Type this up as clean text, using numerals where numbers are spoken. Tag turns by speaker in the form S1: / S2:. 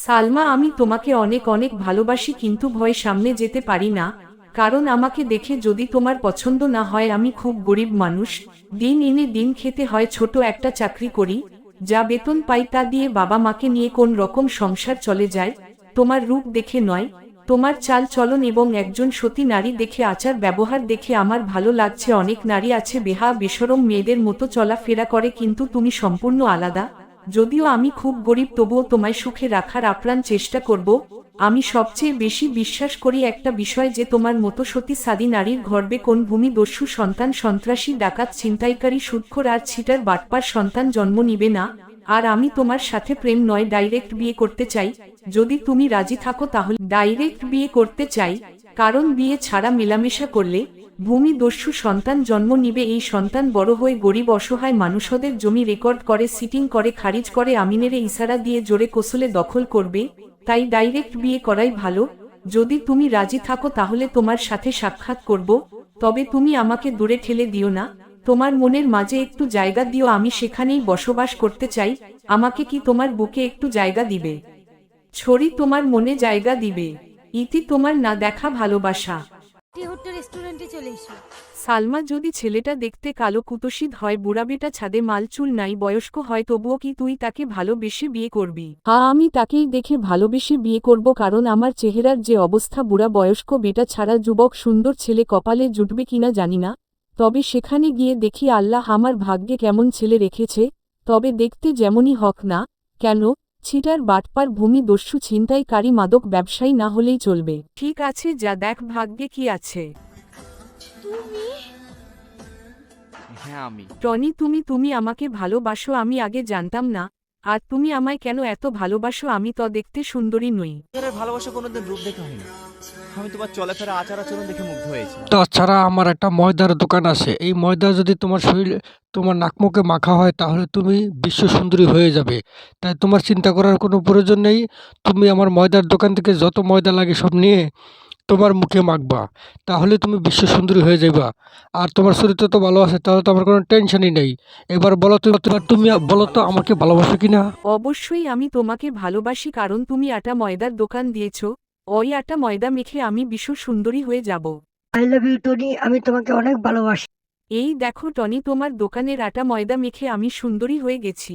S1: সালমা, আমি তোমাকে অনেক অনেক ভালোবাসি, কিন্তু ভয় সামনে যেতে পারি না। কারণ আমাকে দেখে যদি তোমার পছন্দ না হয়, আমি খুব গরিব মানুষ, দিন এনে দিন খেতে হয়, ছোট একটা চাকরি করি, যা বেতন পাই তা দিয়ে বাবা মাকে নিয়ে কোন রকম সংসার চলে যায়। তোমার রূপ দেখে নয়, তোমার চাল চলন এবং একজন সতী নারী দেখে, আচার ব্যবহার দেখে আমার ভালো লাগছে। অনেক নারী আছে বেহায়া বেশরম মেয়েদের মতো চলাফেরা করে, কিন্তু তুমি সম্পূর্ণ আলাদা। যদিও আমি খুব গরিব, তবুও তোমায় সুখে রাখার আপ্রাণ চেষ্টা করব। আমি সবচেয়ে বেশি বিশ্বাস করি একটা বিষয়, যে তোমার মতো সতী সাদী নারীর গর্ভে কোন ভূমিদস্যু সন্তান, সন্ত্রাসী, ডাকাত, ছিনতাইকারী, সুদখোর আর ছিটার বাটপার সন্তান জন্ম নিবে না। আর আমি তোমার সাথে প্রেম নয়, ডাইরেক্ট বিয়ে করতে চাই। যদি তুমি রাজি থাকো তাহলে ডাইরেক্ট বিয়ে করতে চাই, কারণ বিয়ে ছাড়া মেলামেশা করলে ভূমিদস্যু সন্তান জন্ম নিবে। এই সন্তান বড় হয়ে গরিব অসহায় মানুষদের জমি রেকর্ড করে, সিটিং করে, খারিজ করে, আমিনের ইশারা দিয়ে জোরে কৌশলে দখল করবে। তাই ডাইরেক্ট বিয়ে করাই ভালো। যদি তুমি রাজি থাকো তাহলে তোমার সাথে সাক্ষাৎ করব, তবে তুমি আমাকে দূরে ঠেলে দিও না। তোমার মনের মাঝে একটু জায়গা দিও, আমি সেখানেই বসবাস করতে চাই। আমাকে কি তোমার বুকে একটু জায়গা দিবে? ছড়ি তোমার মনে জায়গা দিবে? ইতি তোমার না দেখা ভালোবাসা।
S2: রেস্টুরেন্টে চলে এসো।
S1: সালমা, যদি ছেলেটা দেখতে কালো কুতসিত হয়, বুড়াবেটা, ছাদে মালচুল নাই, বয়স্ক হয়, তবুও কি তুই তাকে ভালোবেসে বিয়ে করবি? হ্যাঁ, আমি তাকেই দেখে ভালোবেসে বিয়ে করব, কারণ আমার চেহারার যে অবস্থা, বুড়া বয়স্ক বেটা ছাড়া যুবক সুন্দর ছেলে কপালে জুটবে কিনা জানি না। তবে সেখানে গিয়ে দেখি আল্লাহ আমার ভাগ্যে কেমন ছেলে রেখেছে। তবে দেখতে যেমনই হক না কেন, ছিটার বাটপার ভূমিদস্যু ছিনতাইকারী মাদক ব্যবসায়ী না হলেই চলবে। ঠিক আছে, যা দেখ ভাগ্যে কি আছে।
S2: তুমি?
S3: হ্যাঁ আমি।
S1: টনি, তুমি আমাকে ভালোবাসো, আমি আগে জানতাম না। আর তুমি আমায় কেন এত ভালোবাসো? আমি তো দেখতে সুন্দরী নই।
S3: তোমার ভালোবাসা কোনোদিন রূপ দেখে হয়নি, আমি তোমার চলাফেরা আচার আচরণ দেখে মুগ্ধ হয়েছি।
S4: তাছাড়া আমার একটা ময়দার দোকান আছে, এই ময়দা যদি তোমার শরীরে, তোমার নাকমুখে মাখা হয়, তাহলে তুমি বিশ্ব সুন্দরী হয়ে যাবে। তাই তোমার চিন্তা করার কোনো প্রয়োজন নেই। তুমি আমার ময়দার দোকান থেকে যত ময়দা লাগে সব নিয়ে তোমার মুখে মাখবা, তাহলে তুমি বিশ্ব সুন্দরী হয়ে যাবা। আর তোমার চরিত্র তো ভালো আছে, তাহলে তো আমার কোনো টেনশনই নেই। এবার বলো তো, তুমি বলো তো আমাকে ভালোবাসো কিনা?
S1: অবশ্যই আমি তোমাকে ভালোবাসি, কারণ তুমি আটা ময়দার দোকান দিয়েছো। ওই আটা ময়দা মেখে আমি বিশ্ব সুন্দরী হয়ে যাব।
S5: আই লাভ ইউ টনি, আমি তোমাকে অনেক ভালোবাসি।
S1: এই দেখো টনি, তোমার দোকানের আটা ময়দা মেখে আমি সুন্দরী হয়ে গেছি।